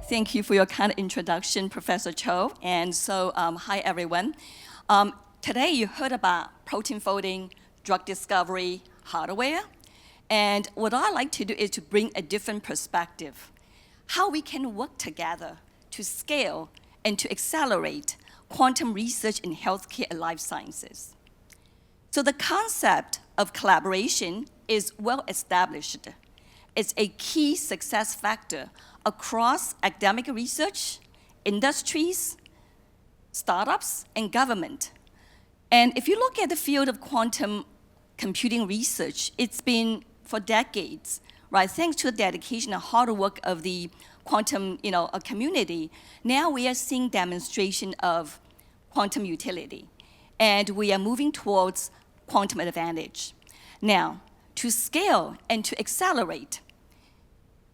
Thank you for your kind introduction, Professor Zhou. And so, hi everyone. Today you heard about protein folding, drug discovery, hardware. And what I like to do is to bring a different perspective. How we can work together to scale and to accelerate quantum research in healthcare and life sciences. So the concept of collaboration is well established. It's a key success factor across academic research, industries, startups, and government. And if you look at the field of quantum computing research, it's been for decades, right? Thanks to the dedication and hard work of the quantum community, now we are seeing demonstration of quantum utility. And we are moving towards quantum advantage. Now, to scale and to accelerate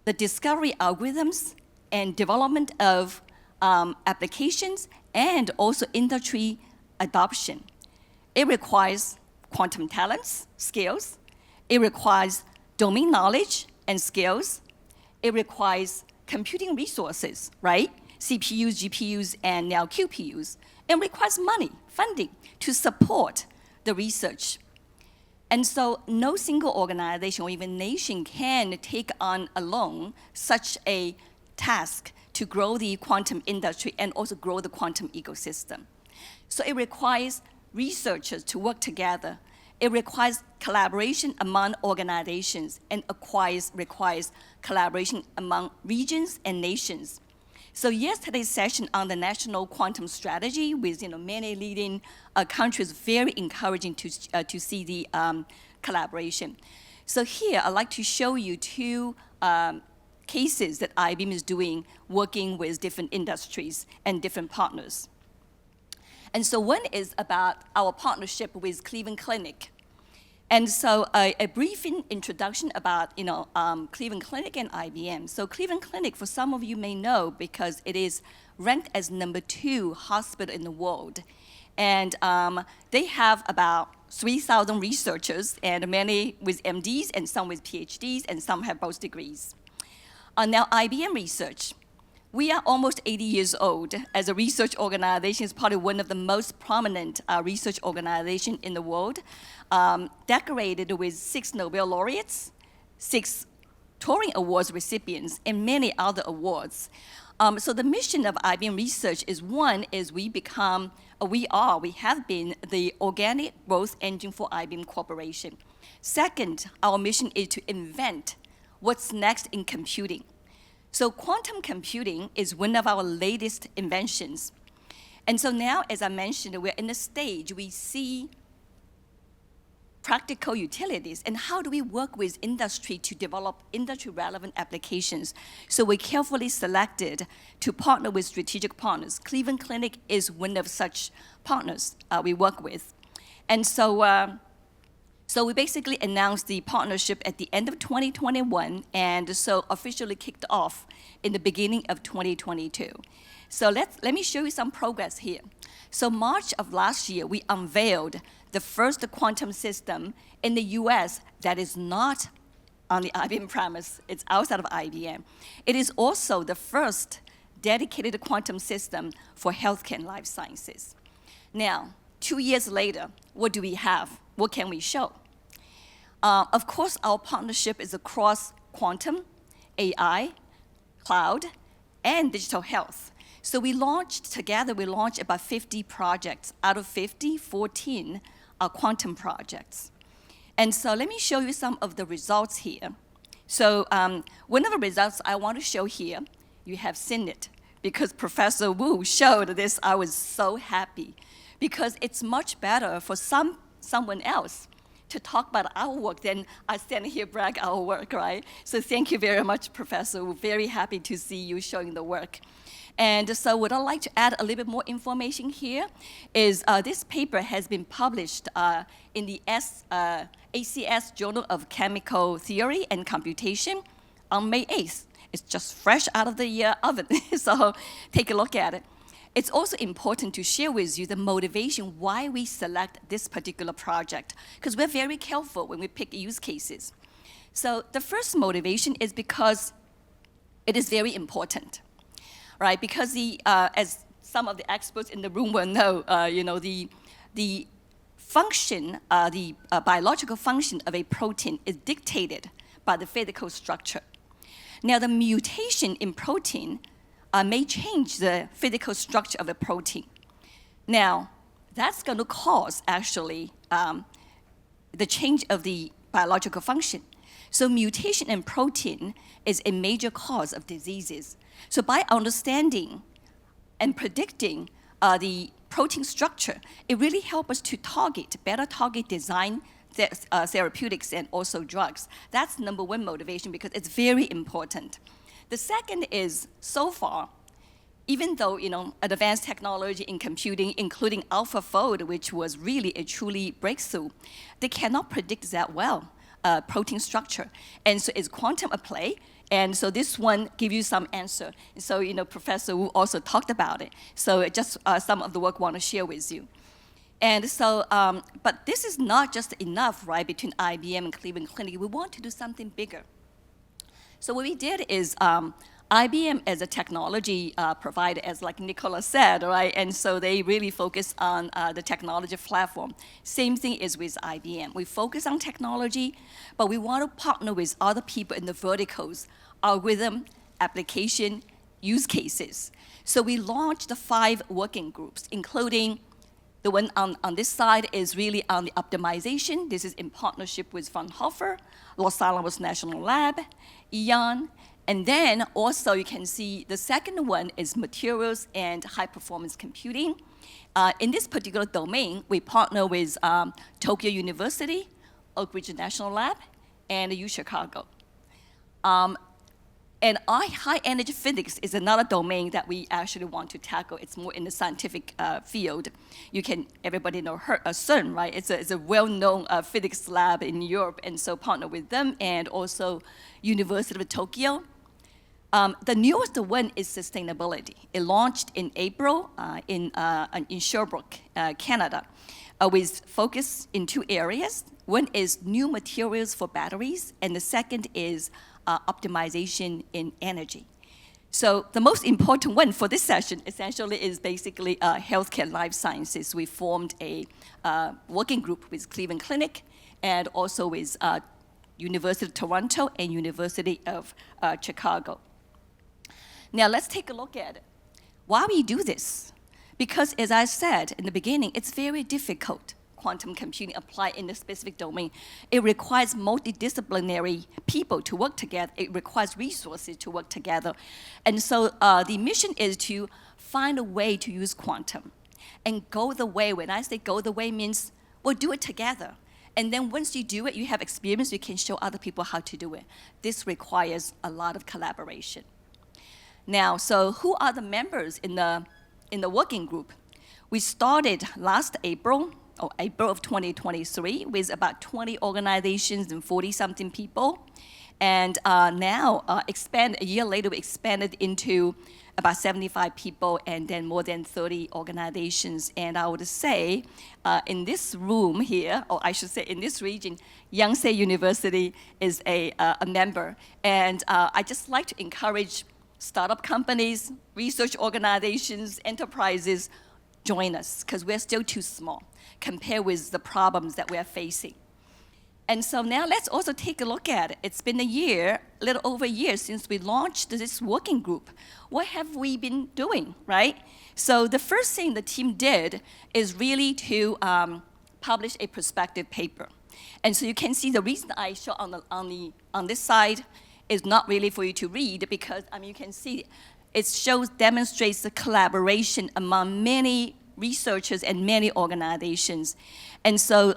the discovery algorithms and development of applications and also industry adoption, it requires quantum talents, skills. It requires domain knowledge and skills. It requires computing resources, right? CPUs, GPUs, and now QPUs. It requires money, funding to support the research. And so no single organization or even nation can take on alone such a task to grow the quantum industry and also grow the quantum ecosystem. So it requires researchers to work together. It requires collaboration among organizations and requires collaboration among regions and nations. So yesterday's session on the national quantum strategy with many leading countries, very encouraging to see the collaboration. So here I'd like to show you two cases that IBM is doing, working with different industries and different partners. And so one is about our partnership with Cleveland Clinic. And so a brief introduction about Cleveland Clinic and IBM. So Cleveland Clinic, for some of you may know, because it is ranked as #2 hospital in the world. And they have about 3,000 researchers, and many with MDs, and some with PhDs, and some have both degrees. Now IBM Research. We are almost 80 years old as a research organization. It's probably one of the most prominent research organizations in the world, decorated with 6 Nobel laureates, 6 Turing Awards recipients, and many other awards. So the mission of IBM Research is, one, is we have been the organic growth engine for IBM Corporation. Second, our mission is to invent what's next in computing. So quantum computing is one of our latest inventions. And so now, as I mentioned, we're in a stage we see practical utilities, and how do we work with industry to develop industry-relevant applications. So we carefully selected to partner with strategic partners. Cleveland Clinic is one of such partners we work with. And so we basically announced the partnership at the end of 2021, and so officially kicked off in the beginning of 2022. So let me show you some progress here. So March of last year, we unveiled the first quantum system in the US that is not on the IBM premise. It's outside of IBM. It is also the first dedicated quantum system for healthcare and life sciences. Now, 2 years later, what do we have? What can we show? Of course, our partnership is across quantum, AI, cloud, and digital health. So we launched about 50 projects. Out of 50, 14 are quantum projects. And so let me show you some of the results here. So one of the results I want to show here, you have seen it, because Professor Wu showed this. I was so happy, because it's much better for someone else to talk about our work than I stand here brag our work, right? So thank you very much, Professor. We're very happy to see you showing the work. And so what I'd like to add a little bit more information here is this paper has been published in the ACS Journal of Chemical Theory and Computation on May 8th. It's just fresh out of the oven, so take a look at it. It's also important to share with you the motivation why we select this particular project, because we're very careful when we pick use cases. So the first motivation is because it is very important. right? Because as some of the experts in the room will know, the function, the biological function of a protein is dictated by the physical structure. Now, the mutation in protein may change the physical structure of the protein. Now, that's going to cause, actually, the change of the biological function. So mutation in protein is a major cause of diseases. So by understanding and predicting the protein structure, it really helps us to better target design therapeutics and also drugs. That's number one motivation because it's very important. The second is, so far, even though advanced technology in computing, including AlphaFold, which was really a truly breakthrough, they cannot predict that well protein structure. And so is quantum a play? And so this one gives you some answer. So Professor Wu also talked about it. So just some of the work I want to share with you. And so, but this is not just enough, right, between IBM and Cleveland Clinic. We want to do something bigger. So what we did is IBM as a technology provider, as like Nicola said, right? And so they really focus on the technology platform. Same thing is with IBM. We focus on technology, but we want to partner with other people in the verticals, algorithm, application, use cases. So we launched the 5 working groups, including the one on this side is really on the optimization. This is in partnership with Fraunhofer, Los Alamos National Lab, Ion, and then also you can see the second one is materials and high-performance computing. In this particular domain, we partner with Tokyo University, Oak Ridge National Lab, and U Chicago. And high-energy physics is another domain that we actually want to tackle. It's more in the scientific field. Everybody know CERN, right? It's a well-known physics lab in Europe, and so partner with them, and also University of Tokyo. The newest one is sustainability. It launched in April in Sherbrooke, Canada, with focus in 2 areas. One is new materials for batteries, and the second is optimization in energy. So the most important one for this session essentially is basically healthcare life sciences. We formed a working group with Cleveland Clinic and also with University of Toronto and University of Chicago. Now let's take a look at it. Why we do this? Because as I said in the beginning, it's very difficult quantum computing applied in a specific domain. It requires multidisciplinary people to work together. It requires resources to work together. And so the mission is to find a way to use quantum and go the way. When I say go the way means we'll do it together. And then once you do it, you have experience, you can show other people how to do it. This requires a lot of collaboration. Now, so who are the members in the working group? We started last April of 2023 with about 20 organizations and 40-something people. And now, a year later, we expanded into about 75 people and then more than 30 organizations. And I would say in this room here, or I should say in this region, Yonsei University is a member. And I just like to encourage startup companies, research organizations, enterprises, join us, because we're still too small compared with the problems that we're facing. And so now let's also take a look at it. It's been a little over a year since we launched this working group. What have we been doing, right? So the first thing the team did is really to publish a perspective paper. And so you can see the reason I show on this side is not really for you to read, because you can see it demonstrates the collaboration among many researchers and many organizations. And so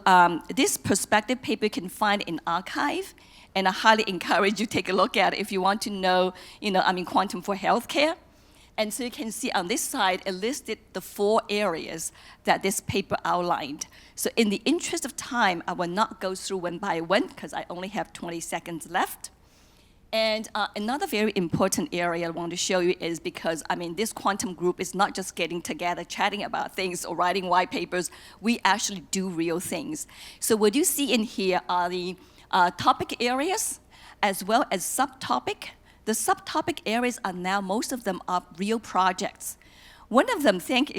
this perspective paper you can find in archive, and I highly encourage you to take a look at it if you want to know, quantum for healthcare. And so you can see on this side, it listed the 4 areas that this paper outlined. So in the interest of time, I will not go through one by one, because I only have 20 seconds left. And another very important area I want to show you is because, this quantum group is not just getting together, chatting about things or writing white papers. We actually do real things. So what you see in here are the topic areas as well as subtopic the subtopic areas are now, most of them are real projects. One of them, thank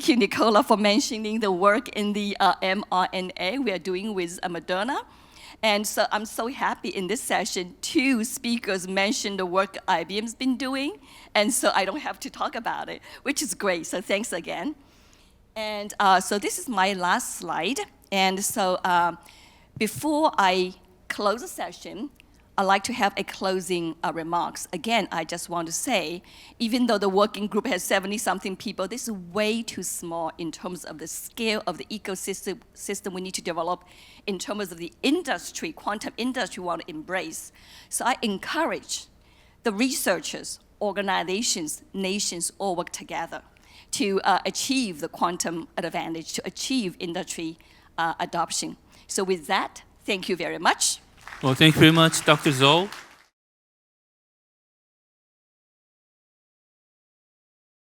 you, Nicola, for mentioning the work in the mRNA we are doing with Moderna. And so I'm so happy in this session, 2 speakers mentioned the work IBM's been doing, and so I don't have to talk about it, which is great, so thanks again. And so this is my last slide. And so before I close the session, I'd like to have a closing remarks. Again, I just want to say, even though the working group has 70-something people, this is way too small in terms of the scale of the ecosystem we need to develop, in terms of the industry, quantum industry we want to embrace. So I encourage the researchers, organizations, nations all work together to achieve the quantum advantage, to achieve industry adoption. So with that, thank you very much. Well, thank you very much, Dr. Zhou.